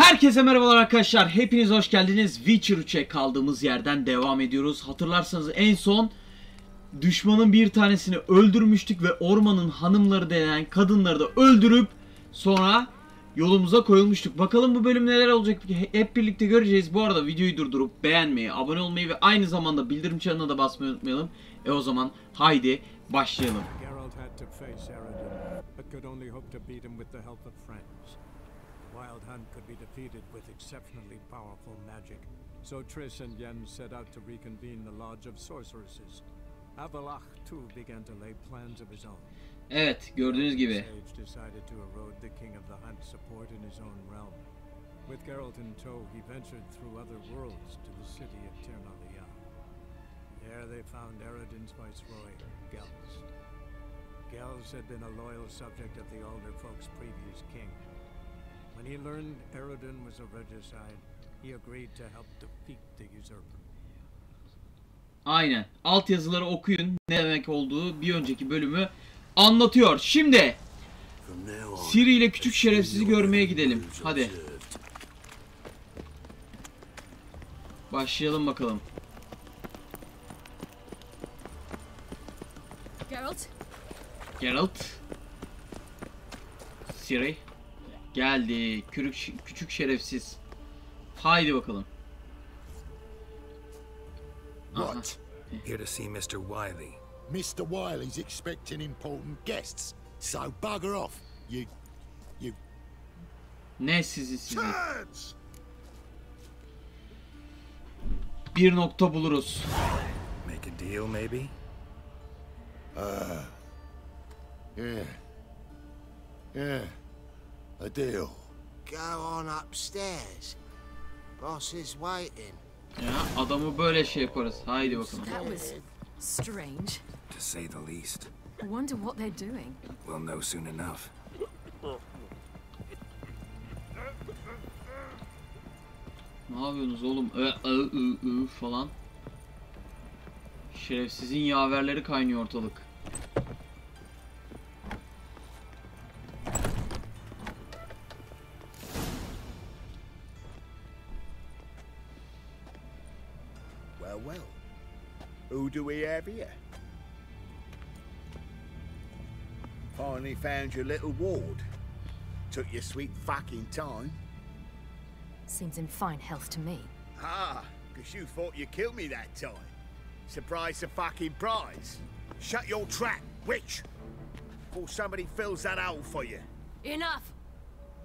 Herkese merhabalar arkadaşlar. Hepiniz hoş geldiniz. Witcher 3'e kaldığımız yerden devam ediyoruz. Hatırlarsanız en son düşmanın bir tanesini öldürmüştük ve ormanın hanımları denen kadınları da öldürüp sonra yolumuza koyulmuştuk. Bakalım bu bölüm neler olacak hep birlikte göreceğiz. Bu arada videoyu durdurup beğenmeyi, abone olmayı ve aynı zamanda bildirim çanına da basmayı unutmayalım. O zaman haydi başlayalım. Wildhunt could be defeated with exceptionally powerful magic, so Triss and Yen set out to reconvene the Lodge of Sorceresses. Avalach too began to lay plans of his own. Evet, gördüğünüz gibi. Sage decided to erode the King of the Hunt support in his own realm. With Geralt in tow, he ventured through other worlds to the city of Ternalia. There they found Eredin's viceroy, Gels. Gels had been a loyal subject of the older folk's previous king. When he learned Eredin was a regicide, he agreed to help defeat the usurper. Aynen. Alt yazıları okuyun. Ne demek olduğu bir önceki bölümü anlatıyor. Şimdi Ciri ile küçük şerefsizi görmeye gidelim. Hadi. Başlayalım bakalım. Geralt. Ciri. Geldi. Küçük şerefsiz. Haydi bakalım. What? Here to see Mr. Wiley. Mr. Wiley's expecting important guests. So bugger off. You. Ne sizi? Bir nokta buluruz. Make a deal maybe? Yeah. A deal. Go on upstairs. Boss is waiting. Ya adamı böyle şey yaparız. Haydi bakalım. That was strange. To say the least. I wonder what they're doing. We'll know soon enough. Ne yapıyorsunuz oğlum? Falan. Şerefsizin yaverleri kaynıyor ortalık. Well. Who do we have here? Finally found your little ward. Took your sweet fucking time. Seems in fine health to me. Ah, because you thought you killed me that time. Surprise the fucking prize. Shut your trap, witch. Before somebody fills that hole for you. Enough!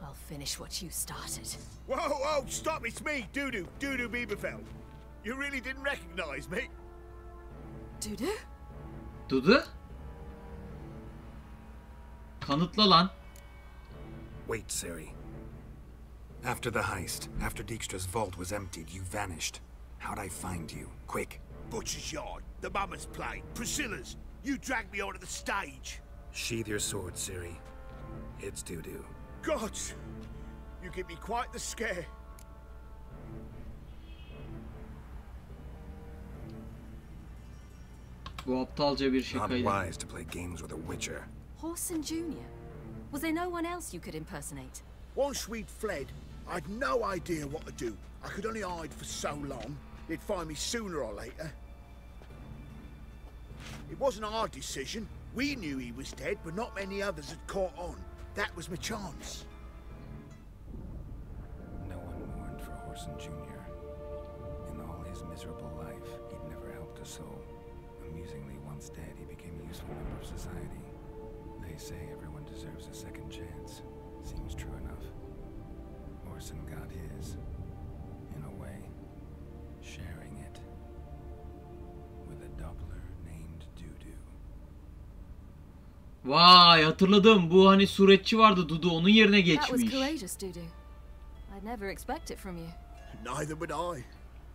I'll finish what you started. Whoa, stop, it's me, Dudu Bieberfeld. You really didn't recognize me? Dudu? Kanıtla lan. Wait, Ciri. After the heist, after Dijkstra's vault was emptied, you vanished. How'd I find you? Quick. Butcher's yard, the mama's plane, Priscilla's. You dragged me onto the stage. Sheathe your sword, Ciri. It's Dudu. God, you give me quite the scare. Bu aptalca bir Not şakaydı. wise to play games with a witcher. Horson Jr. Was there no one else you could impersonate? Once we'd fled, I'd no idea what to do. I could only hide for so long. They'd find me sooner or later. It wasn't our decision. We knew he was dead, but not many others had caught on. That was my chance. No one mourned for Horson Jr. In all his miserable life, he'd never helped a soul. Amusingly, once dead, he became a useful member of society. They say everyone deserves a second chance. Seems true enough. Horson got his, in a way, sharing it with a doppler named Dudu. Vay, hatırladım. Bu hani suretçi vardı Dudu, onun yerine geçmiş. That was courageous, Dudu. I'd never expect it from you. Neither would I.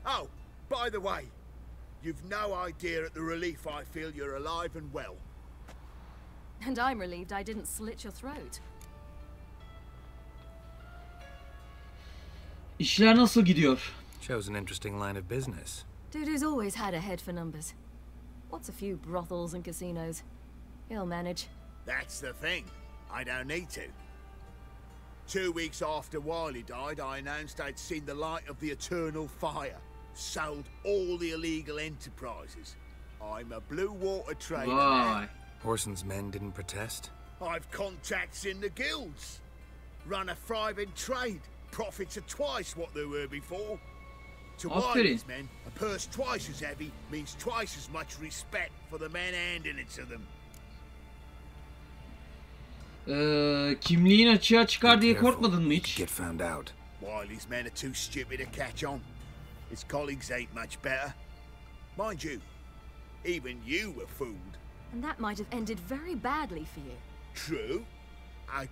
Oh, by the way, you've no idea at the relief I feel you're alive and well. And I'm relieved I didn't slit your throat. İşler nasıl gidiyor? Shows an interesting line of business. Dudu's always had a head for numbers. What's a few brothels and casinos? He'll manage. That's the thing. I don't need to. 2 weeks after Wiley died, I announced I'd seen the light of the eternal fire. Sold all the illegal enterprises. I'm a blue water trader now. Vay. Horson's men didn't protest? I've contacts in the guilds. Run a thriving trade. Profits are twice what they were before. To Aferin. Wiley's men, a purse twice as heavy means twice as much respect for the men handing it to them. Kimliğin açığa çıkar diye Careful. korkmadın mı hiç? Get found out. Wiley's men are too stupid to catch on. His colleagues ain't much better. Mind you, even you were fooled. And that might have ended very badly for you. True, I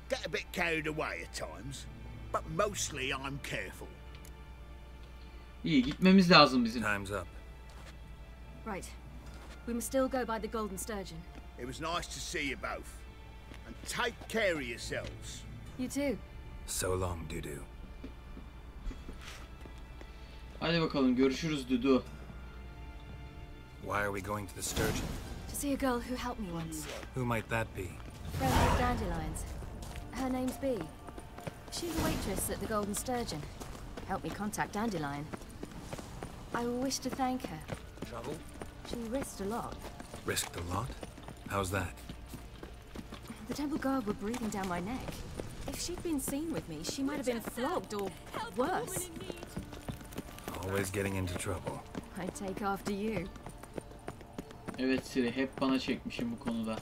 get a bit carried away at times, but mostly I'm careful. İyi, gitmemiz lazım bizim. Time's up. Right. We must still go by the Golden Sturgeon. It was nice to see you both. And take care of yourselves. You too. So long, Dudu. Hadi bakalım, görüşürüz Dudu. Why are we going to the Sturgeon? To see a girl who helped me once. Who might that be? Friend of Dandelion's. Her name's Bee. She's a waitress at the Golden Sturgeon. Helped me contact Dandelion. I wish to thank her. Trouble? She risked a lot. Risked a lot? How's that? The temple guard were breathing down my neck. If she'd been seen with me, she might have been flogged or worse. Always getting into trouble. I'd take after you. Evet Siri, hep bana çekmişim bu konuda.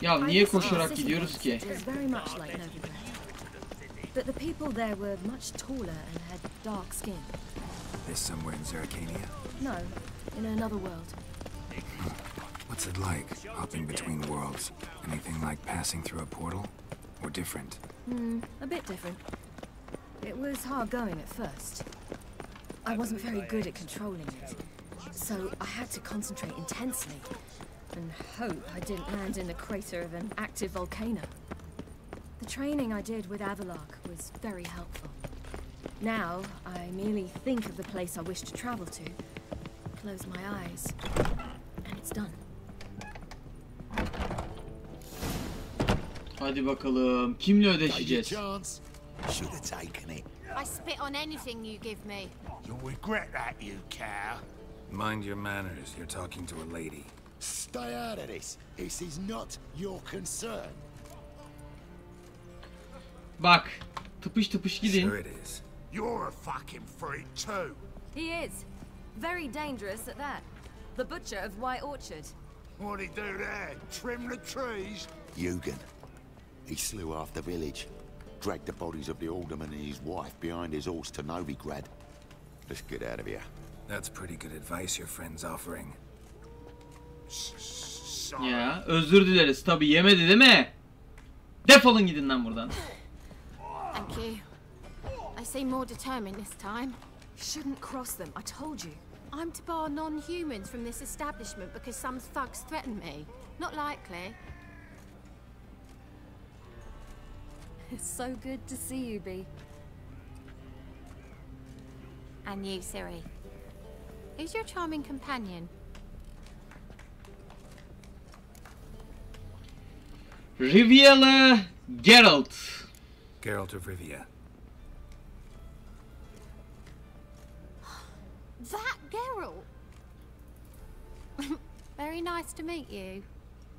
Ya niye koşarak gidiyoruz ki? But the people there were much taller and had dark skin. This somewhere in Zeracania? No, in another world. What's it like, hopping between worlds? Anything like passing through a portal? Or different? A bit different. It was hard going at first. I wasn't very good at controlling it, so I had to concentrate intensely and hope I didn't land in the crater of an active volcano. The training I did with Avalark was very helpful. Now, I merely think of the place I wish to travel to, close my eyes, and it's done. Hadi bakalım, kimle ödeşeceğiz? Should have taken it. I spit on anything you give me. You'll regret that, you cow. Mind your manners, you're talking to a lady. Stay out of this. This is not your concern. Bak, tıpış tıpış gidin. Sure it is. You're a fucking freak too. He is. Very dangerous at that. The butcher of White Orchard. What'd he do there? Trim the trees? Eugen. He slew half the village. Dragged the bodies of the alderman and his wife behind his horse to Novigrad. Let's get out of here. That's pretty good advice your friend's offering. Ya, özür dileriz. Tabi yemedi değil mi? Defolun gidin lan buradan. Thank you. I seem more determined this time. Shouldn't cross them, I told you. I'm to bar non-humans from this establishment because some thugs threaten me. Not likely. It's so good to see you, Bee. And you, Ciri. Who's your charming companion? Riviera Geralt. Geralt of Rivia. That Geralt! Very nice to meet you.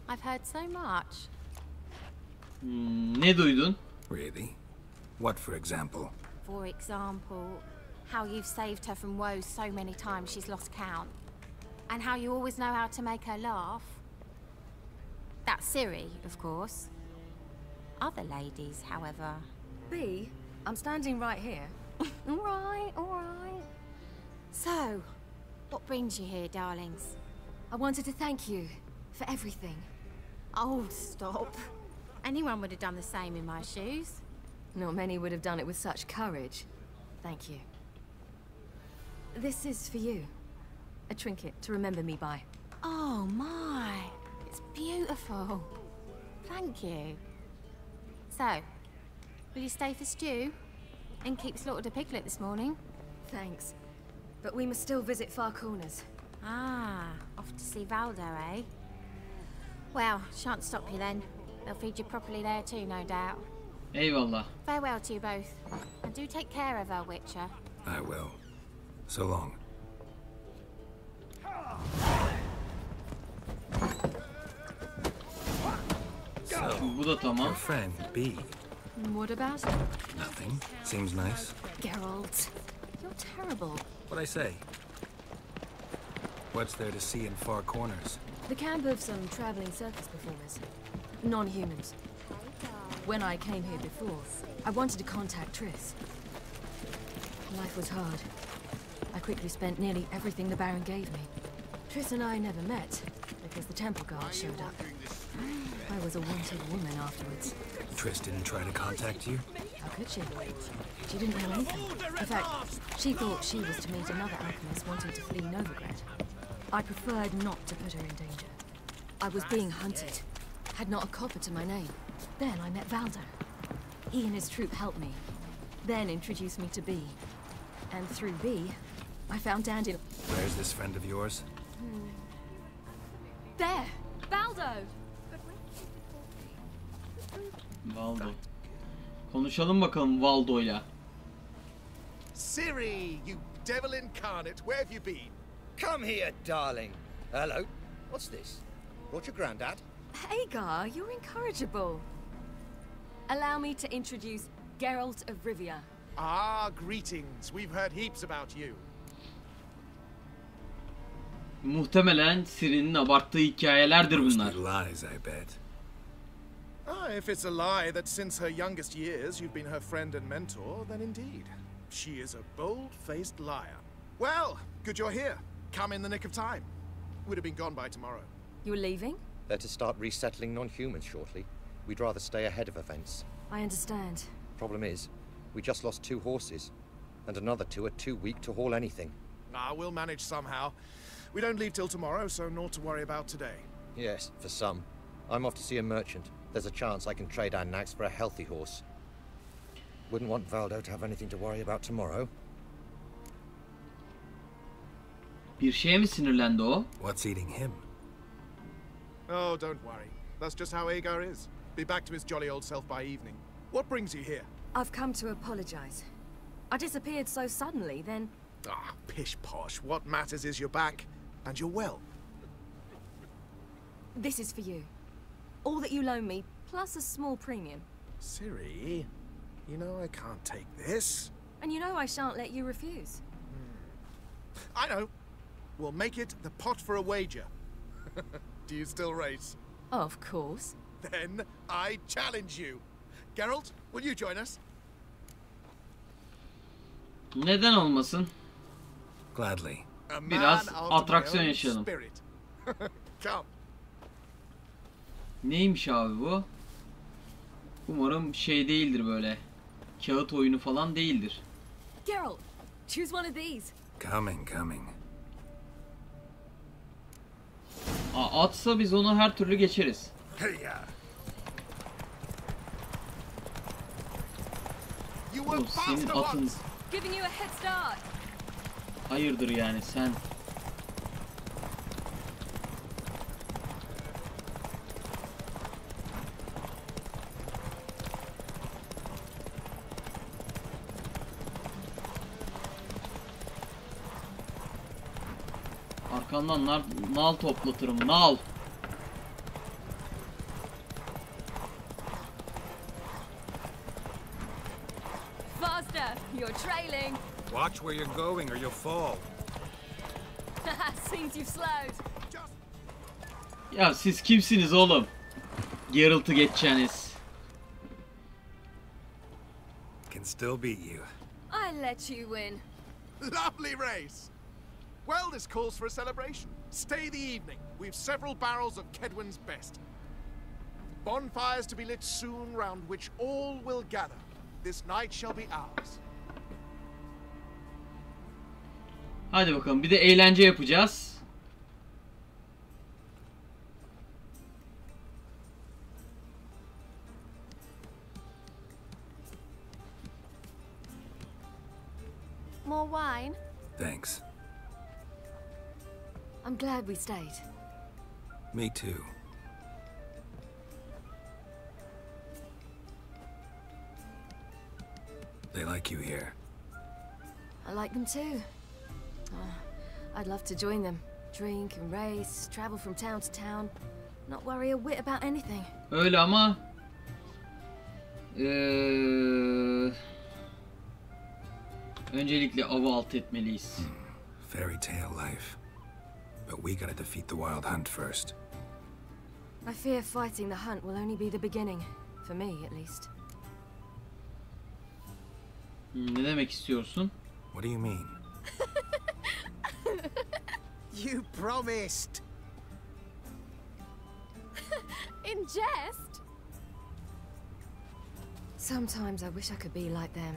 I've heard so much. Ne duydun? Really? What, for example? For example, how you've saved her from woes so many times she's lost count. And how you always know how to make her laugh. That's Ciri, of course. Other ladies, however... Bee, I'm standing right here. All right. So, what brings you here, darlings? I wanted to thank you for everything. Oh, stop. Anyone would have done the same in my shoes. Not many would have done it with such courage. Thank you. This is for you. A trinket to remember me by. Oh my, it's beautiful. Thank you. So, will you stay for stew? And keep slaughtered a piglet this morning? Thanks. but we must still visit far corners. Ah, off to see Valdo, eh? Well, shan't stop you then. They'll feed you properly there too, no doubt. Eyvallah. Farewell to you both. And do take care of her, Witcher. I will. So long. So, Bu da tamam. your friend, B. What about it? Nothing. Seems nice. Geralt, you're terrible. What'd I say? What's there to see in far corners? The camp of some traveling circus performers. Non-humans. When I came here before, I wanted to contact Triss. Life was hard. I quickly spent nearly everything the Baron gave me. Triss and I never met, because the temple guard showed up. I was a wanted woman afterwards. Triss didn't try to contact you? How could she? She didn't know anything. In fact, she thought she was to meet another alchemist wanting to flee Novigrad. I preferred not to put her in danger. I was being hunted. Had not a copper to my name. Then I met Valdo. He and his troop helped me. Then introduced me to B. And through B, I found Dandelion. Where's this friend of yours? There! Valdo! Valdo. Konuşalım bakalım Valdo'yla. Ciri, you devil incarnate, where have you been? Come here, darling. Hello. What's this? Brought your granddad? Hagar, you're incorrigible. Allow me to introduce Geralt of Rivia. Ah, greetings. We've heard heaps about you. Muhtemelen Cirinin abarttığı hikayelerdir bunlar. Mostly lies, I bet. Ah, if it's a lie that since her youngest years you've been her friend and mentor, then indeed. She is a bold-faced liar. Well, good you're here. Come in the nick of time. Would have been gone by tomorrow. You're leaving? They're to start resettling non-humans shortly. We'd rather stay ahead of events. I understand. Problem is, we just lost 2 horses, and another 2 are too weak to haul anything. Ah, we'll manage somehow. We don't leave till tomorrow, so naught to worry about today. Yes, for some. I'm off to see a merchant. There's a chance I can trade our nags for a healthy horse. Wouldn't want Valdo to have anything to worry about tomorrow. Bir şeye mi sinirlendi o? What's eating him? Oh, don't worry. That's just how Agar is. Be back to his jolly old self by evening. What brings you here? I've come to apologize. I disappeared so suddenly, then... Ah, pish-posh. What matters is you're back, and you're well. This is for you. All that you loan me, plus a small premium. Ciri, you know I can't take this. And you know I shan't let you refuse. I know. We'll make it the pot for a wager. Do you still race? Of course. Then I challenge you. Geralt, will you join us? Neden olmasın? Gladly. A man Biraz after my atraksiyon own yaşayalım. spirit. Come. Neymiş abi bu? Umarım şey değildir böyle. Kağıt oyunu falan değildir. Geralt, choose one of these. Coming. Atsa biz onu her türlü geçeriz. You were Oğlum senin faster atın once. Giving you a head start. hayırdır yani sen. Arkandan nal toplatırım, nal. Faster, you're trailing. Watch where you're going or you'll fall. Seems you've slowed. Ya siz kimsiniz oğlum? Geralt'ı geçeceğiniz. Can still beat you. I let you win. Lovely race. Well, this calls for a celebration. Stay the evening. We've several barrels of Kedwin's best. Bonfires to be lit soon, round which all will gather. This night shall be ours. Hadi bakalım, bir de eğlence yapacağız. More wine? Thanks. I'm glad we stayed. Me too. They like you here. I like them too. I'd love to join them. Drink and race, travel from town to town. Not worry a whit about anything. Öyle ama öncelikle avı alt etmeliyiz. Fairy tale life. But we gotta defeat the wild hunt first. I fear fighting the hunt will only be the beginning. For me, at least. Ne demek istiyorsun? What do you mean? You promised. In jest? Sometimes I wish I could be like them.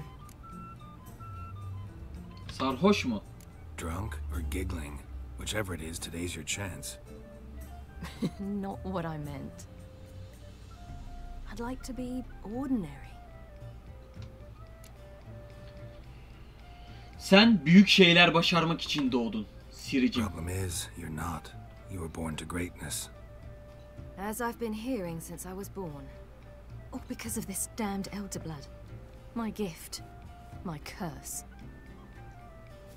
Sarhoş mu? Drunk or giggling? Whichever it is, today's your chance. Not what I meant. I'd like to be ordinary. Sen büyük şeyler başarmak için doğdun, Siricim. Problem is, you're not. You were born to greatness. As I've been hearing since I was born. All because of this damned elder blood. My gift. My curse.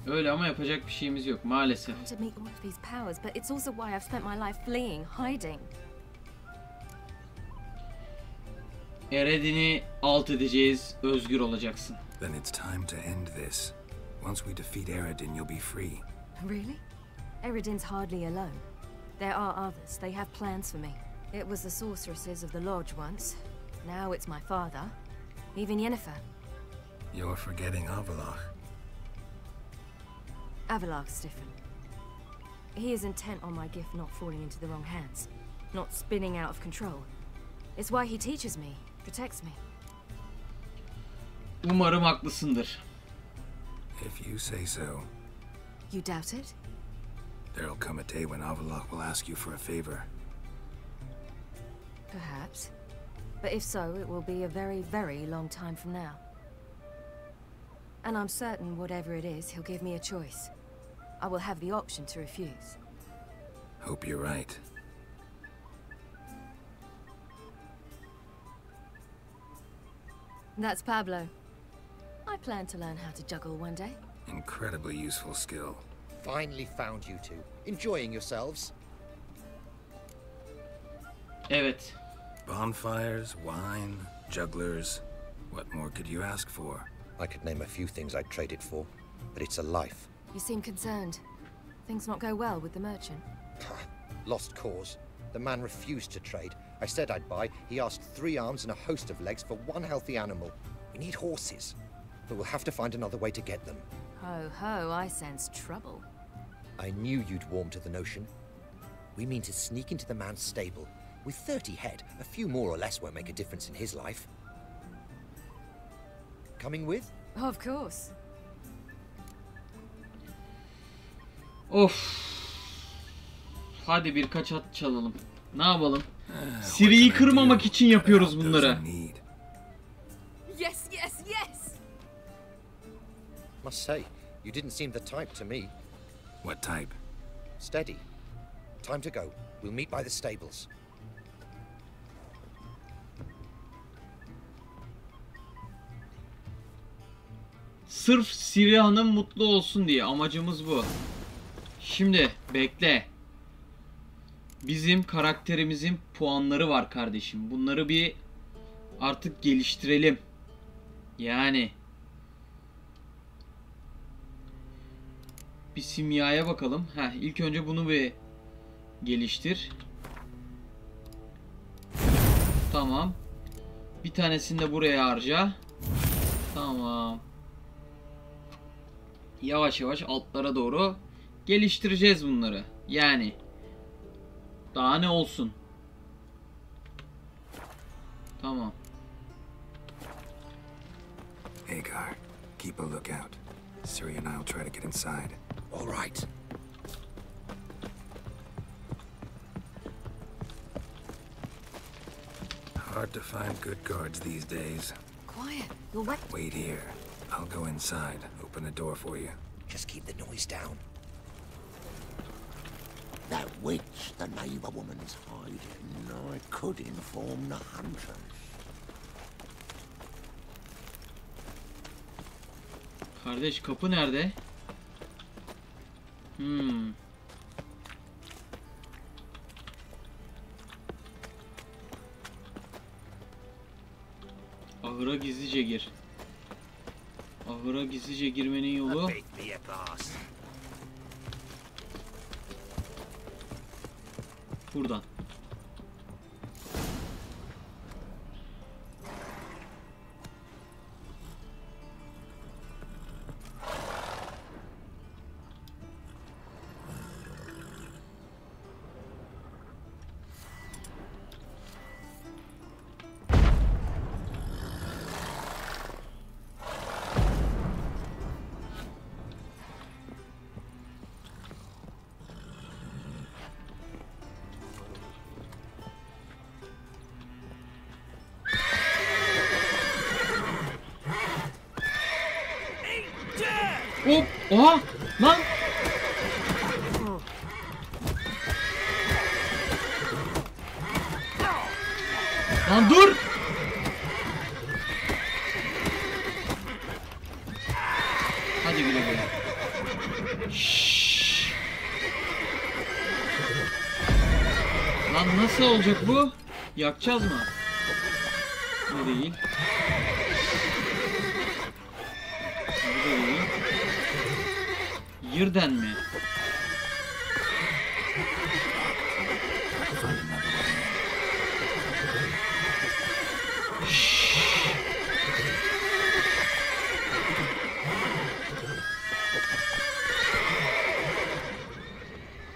Öyle ama yapacak bir şeyimiz yok maalesef. I want to meet all of these powers, but it's also why I've spent my life fleeing, hiding. Eredin'i alt edeceğiz, özgür olacaksın. Then it's time to end this. Once we defeat Eredin, you'll be free. Really? Eredin's hardly alone. There are others. They have plans for me. It was the sorceresses of the lodge once. Now it's my father. Even Yennefer. You're forgetting Avalach. Avalach's different. He is intent on my gift not falling into the wrong hands. Not spinning out of control. It's why he teaches me, protects me. Umarım haklısındır. If you say so. You doubt it? There'll come a day when Avalach will ask you for a favor. Perhaps. But if so, it will be a very, very long time from now. And I'm certain whatever it is, he'll give me a choice. I will have the option to refuse. Hope you're right. That's Pablo. I plan to learn how to juggle one day. Incredibly useful skill. Finally found you two. Enjoying yourselves? Evet. Bonfires, wine, jugglers. What more could you ask for? I could name a few things I'd trade it for, but it's a life. You seem concerned. Things not go well with the merchant? Lost cause. The man refused to trade. I said I'd buy. He asked 3 arms and a host of legs for 1 healthy animal. We need horses, but we'll have to find another way to get them. Ho ho, I sense trouble. I knew you'd warm to the notion. We mean to sneak into the man's stable. With 30 head, a few more or less won't make a difference in his life. Coming with? Of course. Of. Hadi birkaç at çalalım. Ne yapalım? Siri'yi kırmamak için yapıyoruz bunları. Yes, yes, yes. Must say, you didn't seem the type to me. What type? Steady. Time to go. We'll meet by the stables. Sırf Siri Hanım mutlu olsun diye amacımız bu. Şimdi bekle. Bizim karakterimizin puanları var kardeşim. Bunları bir artık geliştirelim. Yani bir simyaya bakalım. İlk önce bunu bir geliştir. Tamam. Bir tanesini de buraya harca. Tamam. Yavaş yavaş altlara doğru geliştireceğiz bunları. Yani daha ne olsun? Tamam. Hagar, keep a lookout. Ciri and I'll try to get inside. All right. Hard to find good guards these days. Quiet. You're right. Wait here. I'll go inside. Open the door for you. Just keep the noise down. That witch the neighbour woman's hiding, I could inform the hunters. Kardeş kapı nerede? Ahıra gizlice gir. Ahıra gizlice girmenin yolu. Buradan. Hop! Oha! Lan! Lan dur! Hadi güle güle. Şşş. Lan nasıl olacak bu? Yakacağız mı? Bu değil. Bu da değil. Yerden mi?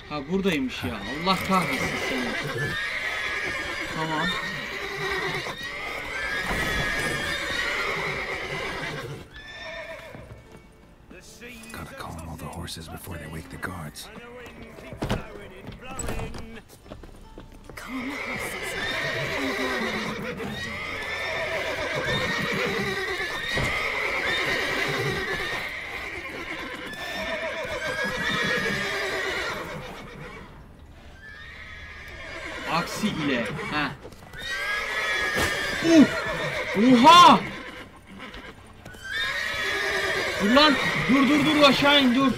Ha buradaymış ya. Allah kahretsin seni. Tamam. Gotta calm all the horses before they wake the guards. Calm the horses. Aksi ile. Ha. Oha! Dur lan. Dur aşağı in dur.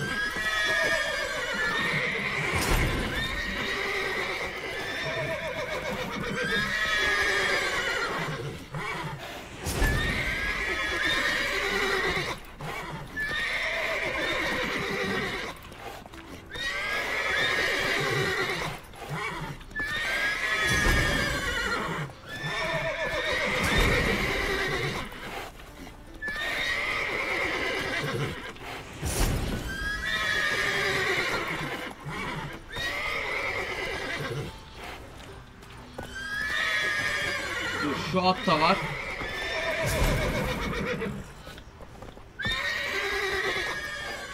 Şu at da var.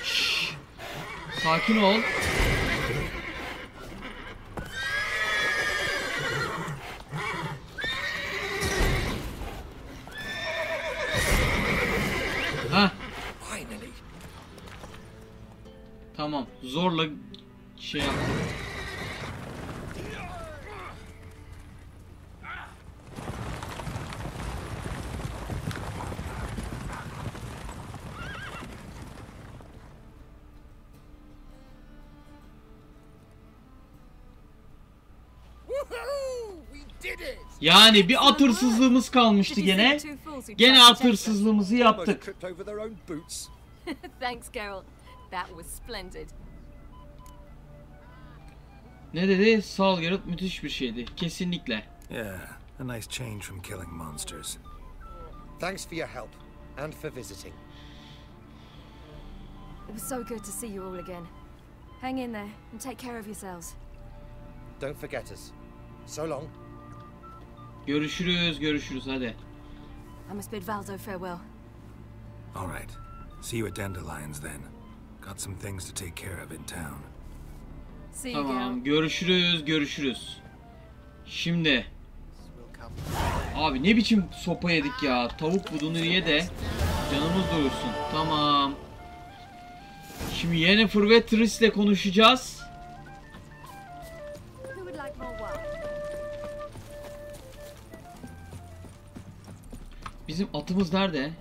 Şşş. Sakin ol. Ha. Tamam. Zorla şey yaptım. Yani bir at hırsızlığımız kalmıştı gene. Gene at hırsızlığımızı yaptık. Thanks, Geralt. That was splendid. Ne dedi? Sağ ol Geralt, müthiş bir şeydi. Kesinlikle. Yeah, a nice change from killing monsters. Thanks for your help and for visiting. It was so good to see you all again. Hang in there and take care of yourselves. Don't forget us. So long. Görüşürüz hadi. I must bid Valdo farewell. All right. See you at Dandelions then. Got some things to take care of in town. See you, Tamam, görüşürüz. Şimdi. Abi ne biçim sopa yedik ya. Tavuk budunu ye de canımız doyursun. Tamam. Şimdi yennefer ve Tris ile konuşacağız. bit more work. Bizim atımız nerede?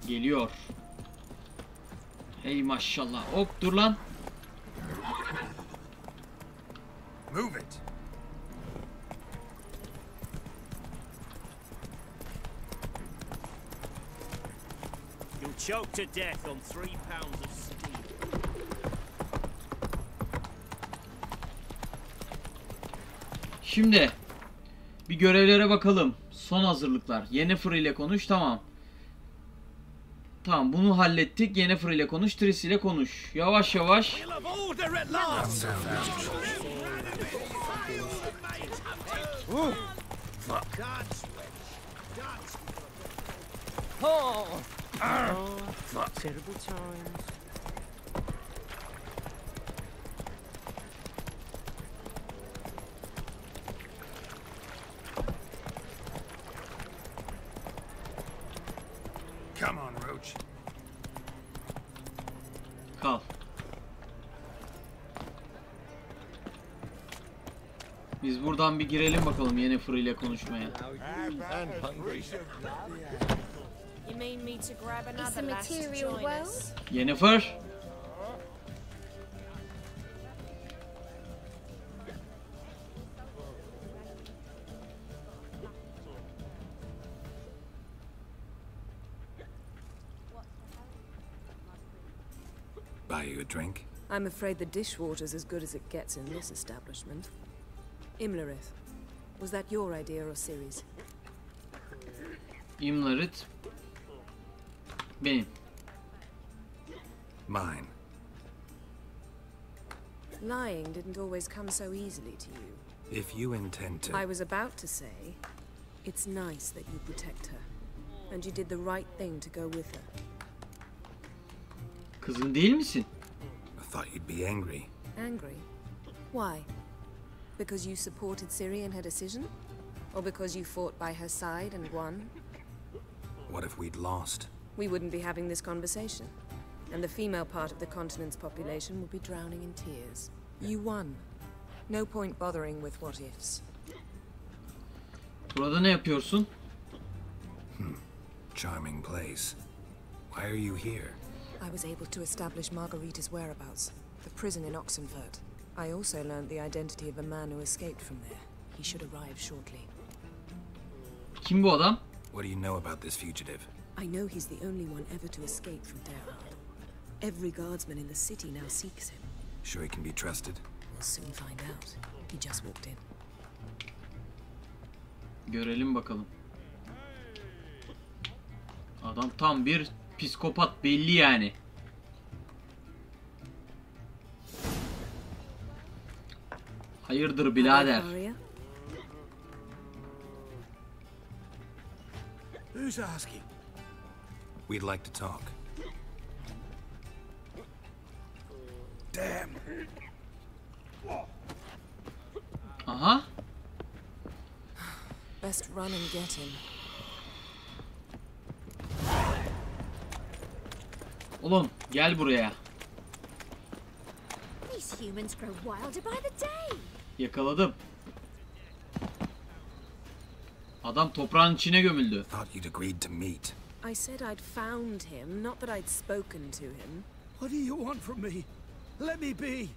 Geliyor. Hey maşallah. Hop dur lan. Move it. You'll choke to death on 3 pounds of steel. Şimdi bir görevlere bakalım. Son hazırlıklar. Yennefer ile konuş. Tamam. Tamam bunu hallettik. Yennefer ile konuş. Tris ile konuş. Yavaş yavaş. Terrible times. Come on, Roach. Kal. Biz buradan bir girelim bakalım Yennefer ile konuşmaya. You mean me to grab It's a another lass to material join world. us? Yennefer. Buy you a drink? I'm afraid the dishwater's as good as it gets in this establishment. Imlerith, was that your idea or Ciri's? İmlarit. Benim. Mine. Lying didn't always come so easily to you. If you intend to... I was about to say, it's nice that you protect her. And you did the right thing to go with her. Kızın değil misin? I thought you'd be angry. Angry? Why? Because you supported Ciri in her decision? Or because you fought by her side and won? What if we'd lost? We wouldn't be having this conversation. And the female part of the continent's population would be drowning in tears. You won. No point bothering with what ifs. Burada ne yapıyorsun? Charming place. Why are you here? I was able to establish Margarita's whereabouts, the prison in Oxenfurt. I also learned the identity of a man who escaped from there. He should arrive shortly. Kim bu adam? What do you know about this fugitive? I know he's the only one ever to escape from Derhard. Every guardsman in the city now seeks him. Sure he can be trusted? We'll soon find out. He just walked in. Görelim bakalım. Adam tam bir psikopat belli yani. Hayırdır birader? Who's asking? We'd like to talk. Damn. Aha. Best run and get him. Oğlum gel buraya. These humans grow wilder by the day. Yakaladım. Adam toprağın içine gömüldü. Thought you'd agreed to meet. I said I'd found him, not that I'd spoken to him. What do you want from me? Let me be.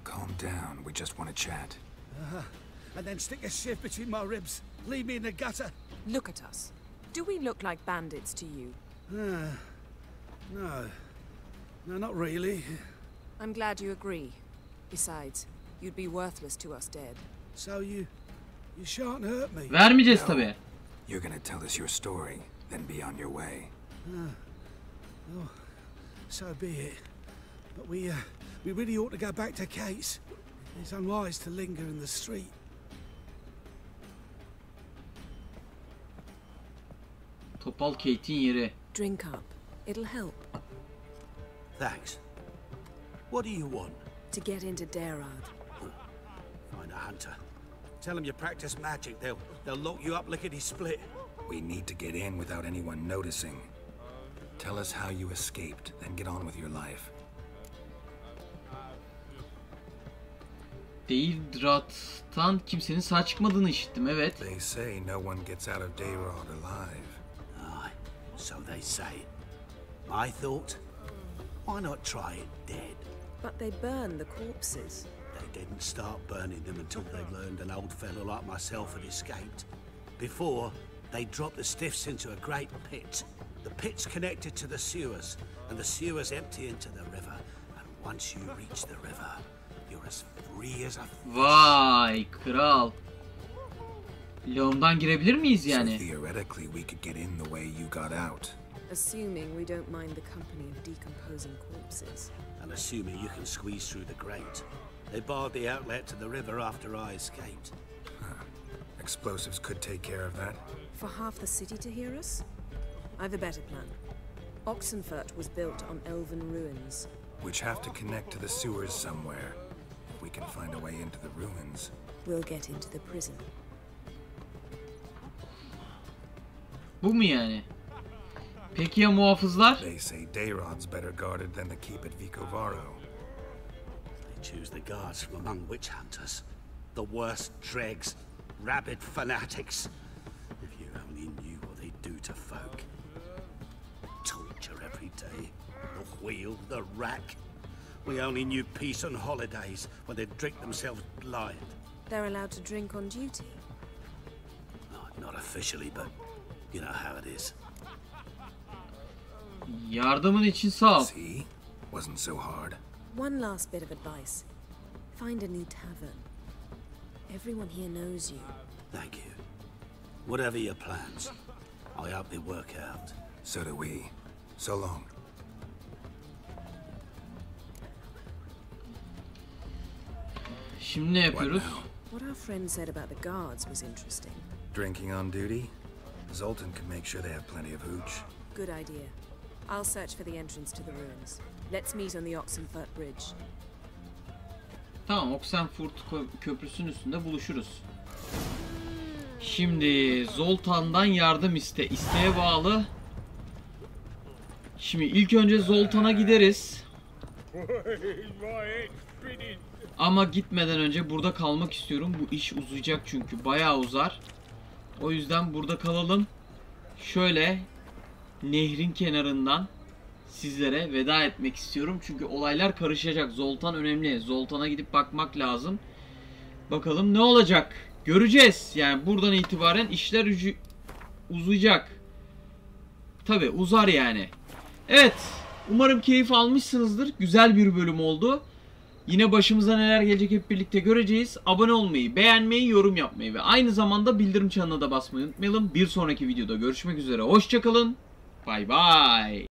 Calm down, we just want to chat. And then stick a sieve between my ribs. Leave me in the gutter. Look at us. Do we look like bandits to you? No. No, not really. I'm glad you agree. Besides, you'd be worthless to us dead. So you shan't hurt me. Vermeyeceğiz tabii. You're gonna tell us your story, then be on your way. Oh, so be it. But we really ought to go back to Kate's. It's unwise to linger in the street. Topal Kate'in yeri. Drink up. It'll help. Thanks. What do you want? To get into Derhard. Find a hunter. Tell them you practice magic. They'll lock you up lickety-split. We need to get in without anyone noticing. Tell us how you escaped, then get on with your life. Deidrat'tan kimsenin sağ çıkmadığını işittim, evet. They say no one gets out of Dayrod alive. Aye, so they say. My thought, why not try it dead? But they burn the corpses. They didn't start burning them until they learned an old fellow like myself had escaped. Before, they dropped the stiffs into a great pit. The pit's connected to the sewers, and the sewers empty into the river. And once you reach the river, you're as free as a fish. Vay kral. Lağımdan girebilir miyiz yani? So theoretically we could get in the way you got out. Assuming we don't mind the company of decomposing corpses. And assuming you can squeeze through the grate. They barred the outlet to the river after I escaped. Huh. Explosives could take care of that. For half the city to hear us? I've a better plan. Oxenfurt was built on elven ruins. Which have to connect to the sewers somewhere. If we can find a way into the ruins. We'll get into the prison. Bu mu yani? Peki ya muhafızlar? They say Dayrod's better guarded than the keep at Vicovaro. They choose the guards from among witch hunters. The worst dregs, rabid fanatics. If you only knew what they do to folk. Torture every day. The wheel, the rack. We only knew peace on holidays when they'd drink themselves blind. They're allowed to drink on duty? Not officially, but you know how it is. Yardımın için sağ ol. See? Wasn't so hard. One last bit of advice. Find a new tavern. Everyone here knows you. Thank you. Whatever your plans, I hope they work out. So do we. So long. Şimdi ne yapıyoruz? What our friend said about the guards was interesting. Drinking on duty? Zoltan could make sure they have plenty of hooch. Good idea. I'll search for the entrance to the ruins. Let's meet on the Oxenfurt Bridge. Tamam, Oxenfurt köprüsünün üstünde buluşuruz. Şimdi Zoltan'dan yardım iste. İsteğe bağlı. Şimdi ilk önce Zoltan'a gideriz. Ama gitmeden önce burada kalmak istiyorum. Bu iş uzayacak çünkü. Bayağı uzar. O yüzden burada kalalım. Şöyle nehrin kenarından sizlere veda etmek istiyorum. Çünkü olaylar karışacak. Zoltan önemli. Zoltan'a gidip bakmak lazım. Bakalım ne olacak? Göreceğiz. Yani buradan itibaren işler uzayacak. Tabi uzar yani. Evet. Umarım keyif almışsınızdır. Güzel bir bölüm oldu. Yine başımıza neler gelecek hep birlikte göreceğiz. Abone olmayı, beğenmeyi, yorum yapmayı ve aynı zamanda bildirim çanına da basmayı unutmayalım. Bir sonraki videoda görüşmek üzere. Hoşça kalın. Bay bay.